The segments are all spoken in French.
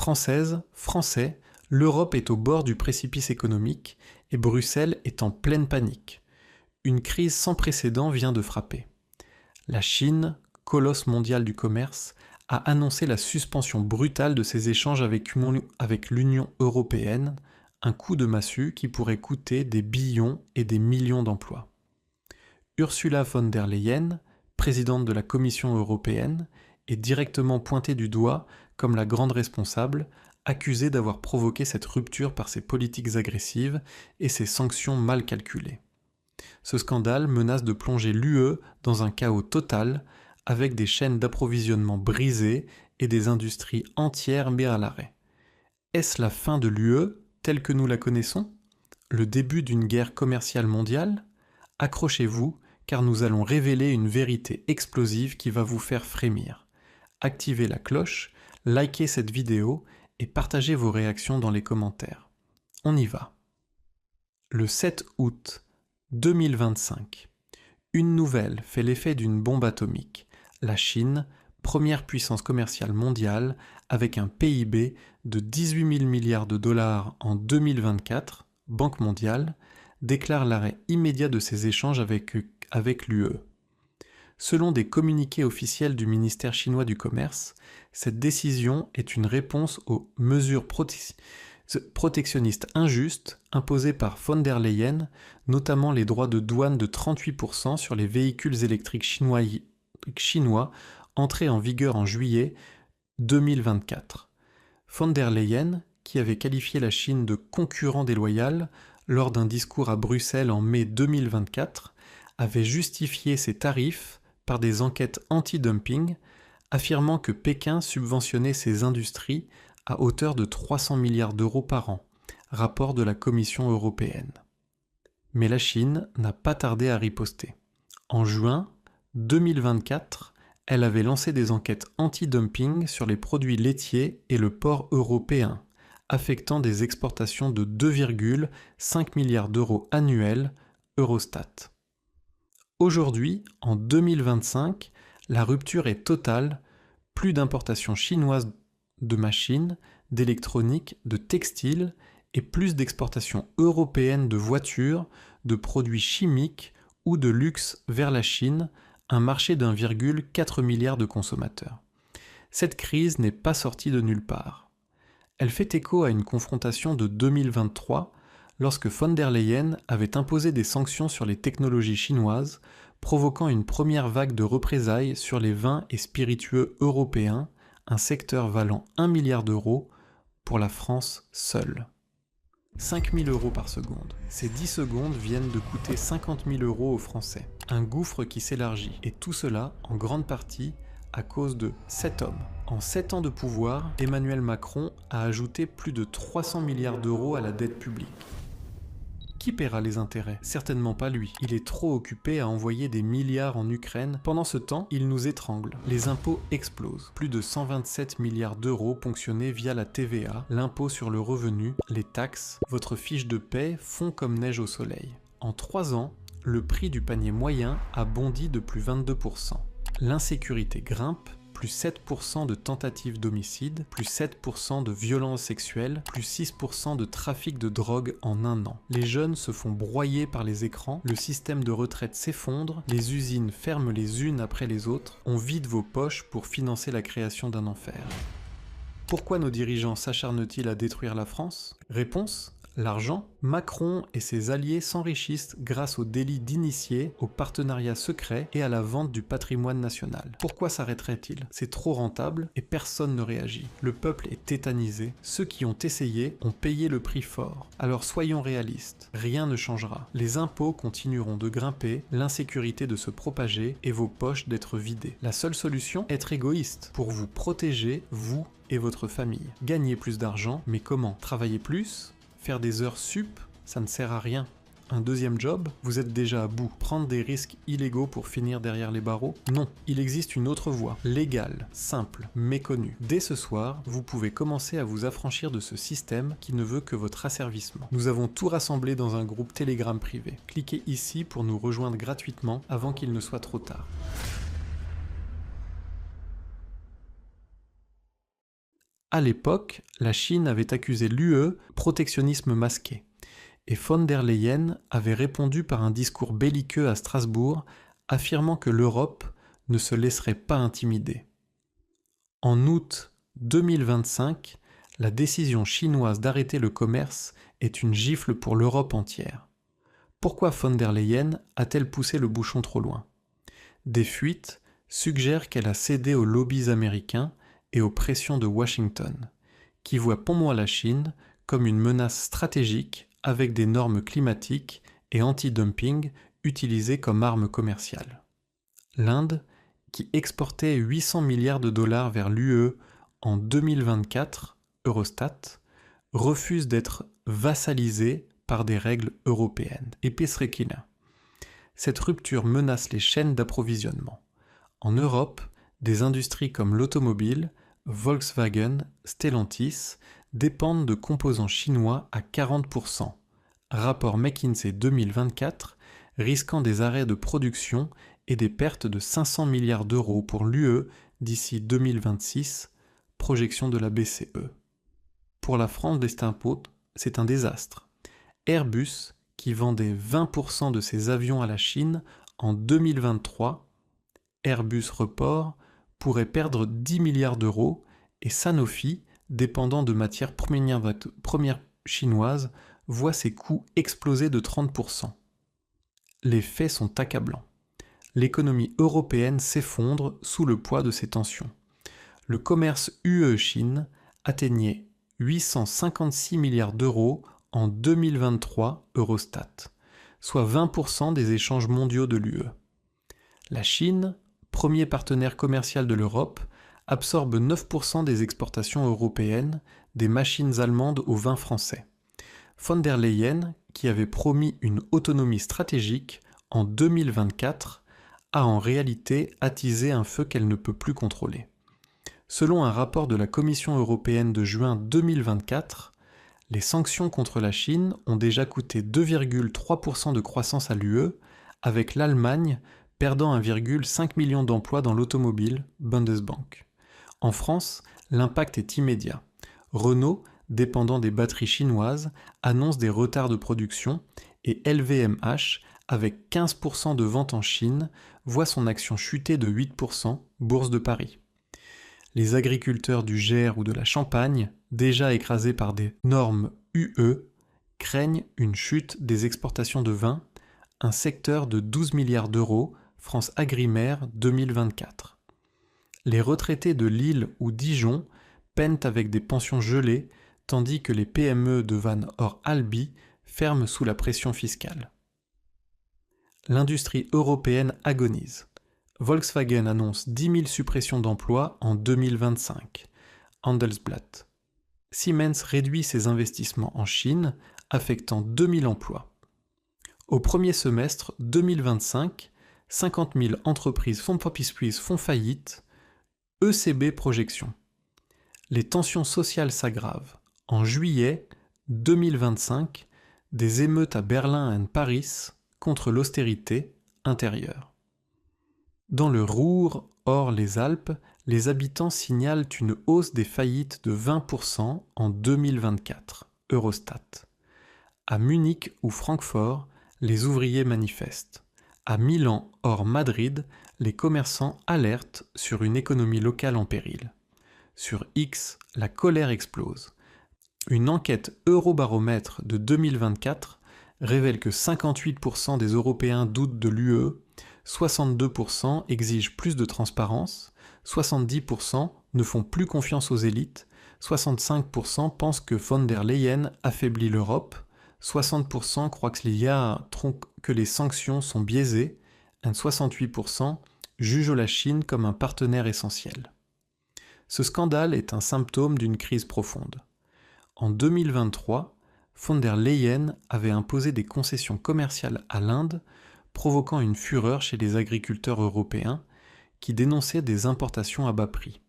Française, Français, l'Europe est au bord du précipice économique et Bruxelles est en pleine panique. Une crise sans précédent vient de frapper. La Chine, colosse mondial du commerce, a annoncé la suspension brutale de ses échanges avec l'Union européenne, un coup de massue qui pourrait coûter des billions et des millions d'emplois. Ursula von der Leyen, présidente de la Commission européenne, est directement pointée du doigt comme la grande responsable, accusée d'avoir provoqué cette rupture par ses politiques agressives et ses sanctions mal calculées. Ce scandale menace de plonger l'UE dans un chaos total, avec des chaînes d'approvisionnement brisées et des industries entières mises à l'arrêt. Est-ce la fin de l'UE telle que nous la connaissons? Le début d'une guerre commerciale mondiale? Accrochez-vous, car nous allons révéler une vérité explosive qui va vous faire frémir. Activez la cloche, likez cette vidéo et partagez vos réactions dans les commentaires. On y va. Le 7 août 2025, une nouvelle fait l'effet d'une bombe atomique. La Chine, première puissance commerciale mondiale, avec un PIB de 18 000 milliards de dollars en 2024, Banque mondiale, déclare l'arrêt immédiat de ses échanges avec l'UE. Selon des communiqués officiels du ministère chinois du Commerce, cette décision est une réponse aux mesures protectionnistes injustes imposées par von der Leyen, notamment les droits de douane de 38% sur les véhicules électriques chinois entrés en vigueur en juillet 2024. Von der Leyen, qui avait qualifié la Chine de concurrent déloyal lors d'un discours à Bruxelles en mai 2024, avait justifié ces tarifs par des enquêtes anti-dumping, affirmant que Pékin subventionnait ces industries à hauteur de 300 milliards d'euros par an, rapport de la Commission européenne. Mais la Chine n'a pas tardé à riposter. En juin 2024, elle avait lancé des enquêtes anti-dumping sur les produits laitiers et le porc européen, affectant des exportations de 2,5 milliards d'euros annuels, Eurostat. Aujourd'hui, en 2025, la rupture est totale, plus d'importations chinoises de machines, d'électronique, de textiles et plus d'exportations européennes de voitures, de produits chimiques ou de luxe vers la Chine, un marché d'1,4 milliard de consommateurs. Cette crise n'est pas sortie de nulle part. Elle fait écho à une confrontation de 2023 lorsque von der Leyen avait imposé des sanctions sur les technologies chinoises, provoquant une première vague de représailles sur les vins et spiritueux européens, un secteur valant 1 milliard d'euros pour la France seule. 5 000 euros par seconde. Ces 10 secondes viennent de coûter 50 000 euros aux Français. Un gouffre qui s'élargit, et tout cela en grande partie à cause de 7 hommes. En 7 ans de pouvoir, Emmanuel Macron a ajouté plus de 300 milliards d'euros à la dette publique. Qui paiera les intérêts? Certainement pas lui. Il est trop occupé à envoyer des milliards en Ukraine. Pendant ce temps, il nous étrangle. Les impôts explosent. Plus de 127 milliards d'euros ponctionnés via la TVA, l'impôt sur le revenu, les taxes. Votre fiche de paie fond comme neige au soleil. En 3 ans, le prix du panier moyen a bondi de plus 22%. L'insécurité grimpe, plus 7% de tentatives d'homicide, plus 7% de violences sexuelles, plus 6% de trafic de drogue en un an. Les jeunes se font broyer par les écrans, le système de retraite s'effondre, les usines ferment les unes après les autres, on vide vos poches pour financer la création d'un enfer. Pourquoi nos dirigeants s'acharnent-ils à détruire la France? Réponse: l'argent. Macron et ses alliés s'enrichissent grâce au délit d'initié, au partenariat secret et à la vente du patrimoine national. Pourquoi s'arrêterait-il? C'est trop rentable et personne ne réagit. Le peuple est tétanisé. Ceux qui ont essayé ont payé le prix fort. Alors soyons réalistes. Rien ne changera. Les impôts continueront de grimper, l'insécurité de se propager et vos poches d'être vidées. La seule solution? Être égoïste pour vous protéger, vous et votre famille. Gagner plus d'argent, mais comment? Travailler plus? Faire des heures sup, ça ne sert à rien. Un deuxième job, vous êtes déjà à bout. Prendre des risques illégaux pour finir derrière les barreaux? Non, il existe une autre voie, légale, simple, méconnue. Dès ce soir, vous pouvez commencer à vous affranchir de ce système qui ne veut que votre asservissement. Nous avons tout rassemblé dans un groupe Telegram privé. Cliquez ici pour nous rejoindre gratuitement avant qu'il ne soit trop tard. À l'époque, la Chine avait accusé l'UE protectionnisme masqué, et von der Leyen avait répondu par un discours belliqueux à Strasbourg, affirmant que l'Europe ne se laisserait pas intimider. En août 2025, la décision chinoise d'arrêter le commerce est une gifle pour l'Europe entière. Pourquoi von der Leyen a-t-elle poussé le bouchon trop loin ? Des fuites suggèrent qu'elle a cédé aux lobbies américains et aux pressions de Washington, qui voient pour moi la Chine comme une menace stratégique avec des normes climatiques et anti-dumping utilisées comme arme commerciale. L'Inde, qui exportait 800 milliards de dollars vers l'UE en 2024, Eurostat, refuse d'être vassalisée par des règles européennes. Epesrekina. Cette rupture menace les chaînes d'approvisionnement. En Europe, des industries comme l'automobile, Volkswagen, Stellantis dépendent de composants chinois à 40%. Rapport McKinsey 2024 risquant des arrêts de production et des pertes de 500 milliards d'euros pour l'UE d'ici 2026, projection de la BCE. Pour la France des impôts, c'est un désastre. Airbus, qui vendait 20% de ses avions à la Chine en 2023, Airbus Report, pourrait perdre 10 milliards d'euros et Sanofi, dépendant de matières premières chinoises, voit ses coûts exploser de 30%. Les faits sont accablants. L'économie européenne s'effondre sous le poids de ces tensions. Le commerce UE-Chine atteignait 856 milliards d'euros en 2023 Eurostat, soit 20% des échanges mondiaux de l'UE. La Chine, premier partenaire commercial de l'Europe, absorbe 9% des exportations européennes des machines allemandes au vin français. Von der Leyen, qui avait promis une autonomie stratégique en 2024, a en réalité attisé un feu qu'elle ne peut plus contrôler. Selon un rapport de la Commission européenne de juin 2024, les sanctions contre la Chine ont déjà coûté 2,3% de croissance à l'UE, avec l'Allemagne perdant 1,5 million d'emplois dans l'automobile, Bundesbank. En France, l'impact est immédiat. Renault, dépendant des batteries chinoises, annonce des retards de production et LVMH, avec 15% de ventes en Chine, voit son action chuter de 8%, Bourse de Paris. Les agriculteurs du Gers ou de la Champagne, déjà écrasés par des normes UE, craignent une chute des exportations de vin, un secteur de 12 milliards d'euros, France Agrimer 2024. Les retraités de Lille ou Dijon peinent avec des pensions gelées, tandis que les PME de Van Or-Albi ferment sous la pression fiscale. L'industrie européenne agonise. Volkswagen annonce 10 000 suppressions d'emplois en 2025. Handelsblatt. Siemens réduit ses investissements en Chine, affectant 2 000 emplois. Au premier semestre 2025, 50 000 entreprises font faillite. ECB projection. Les tensions sociales s'aggravent. En juillet 2025, des émeutes à Berlin et Paris contre l'austérité intérieure. Dans le Ruhr, hors les Alpes, les habitants signalent une hausse des faillites de 20% en 2024, Eurostat. À Munich ou Francfort, les ouvriers manifestent. À Milan, hors Madrid, les commerçants alertent sur une économie locale en péril. Sur X, la colère explose. Une enquête Eurobaromètre de 2024 révèle que 58% des Européens doutent de l'UE, 62% exigent plus de transparence, 70% ne font plus confiance aux élites, 65% pensent que von der Leyen affaiblit l'Europe, 60% croient que les sanctions sont biaisées, et 68% jugent la Chine comme un partenaire essentiel. Ce scandale est un symptôme d'une crise profonde. En 2023, von der Leyen avait imposé des concessions commerciales à l'Inde, provoquant une fureur chez les agriculteurs européens qui dénonçaient des importations à bas prix.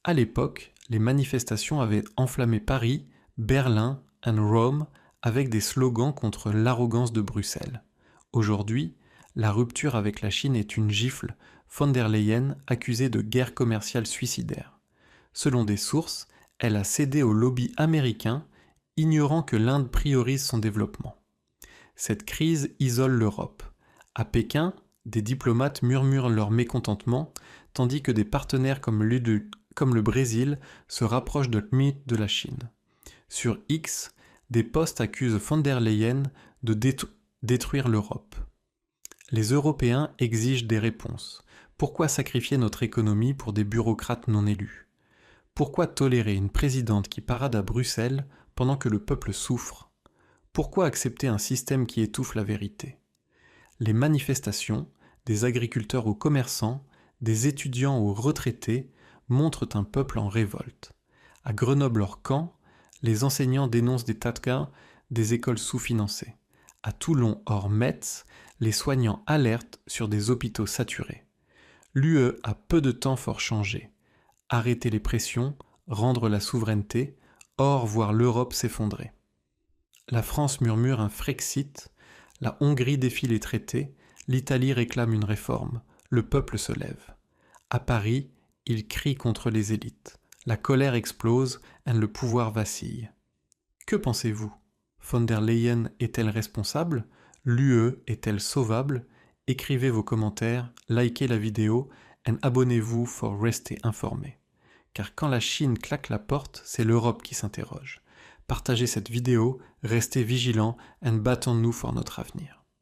À l'époque, les manifestations avaient enflammé Paris, Berlin et Rome avec des slogans contre l'arrogance de Bruxelles. Aujourd'hui, la rupture avec la Chine est une gifle, von der Leyen accusée de guerre commerciale suicidaire. Selon des sources, elle a cédé au lobby américain, ignorant que l'Inde priorise son développement. Cette crise isole l'Europe. À Pékin, des diplomates murmurent leur mécontentement, tandis que des partenaires comme le Brésil se rapprochent de la Chine. Sur X, des posts accusent von der Leyen de détruire l'Europe. Les Européens exigent des réponses. Pourquoi sacrifier notre économie pour des bureaucrates non élus ? Pourquoi tolérer une présidente qui parade à Bruxelles pendant que le peuple souffre ? Pourquoi accepter un système qui étouffe la vérité ? Les manifestations, des agriculteurs aux commerçants, des étudiants aux retraités, montrent un peuple en révolte. À Grenoble-Orcamps, les enseignants dénoncent des tas de cas des écoles sous-financées. À Toulon hors Metz, les soignants alertent sur des hôpitaux saturés. L'UE a peu de temps fort changé. Arrêter les pressions, rendre la souveraineté, or voir l'Europe s'effondrer. La France murmure un Frexit, la Hongrie défie les traités, l'Italie réclame une réforme, le peuple se lève. À Paris, il crie contre les élites. La colère explose et le pouvoir vacille. Que pensez-vous ? Von der Leyen est-elle responsable ? L'UE est-elle sauvable ? Écrivez vos commentaires, likez la vidéo et abonnez-vous pour rester informé. Car quand la Chine claque la porte, c'est l'Europe qui s'interroge. Partagez cette vidéo, restez vigilants et battons-nous pour notre avenir.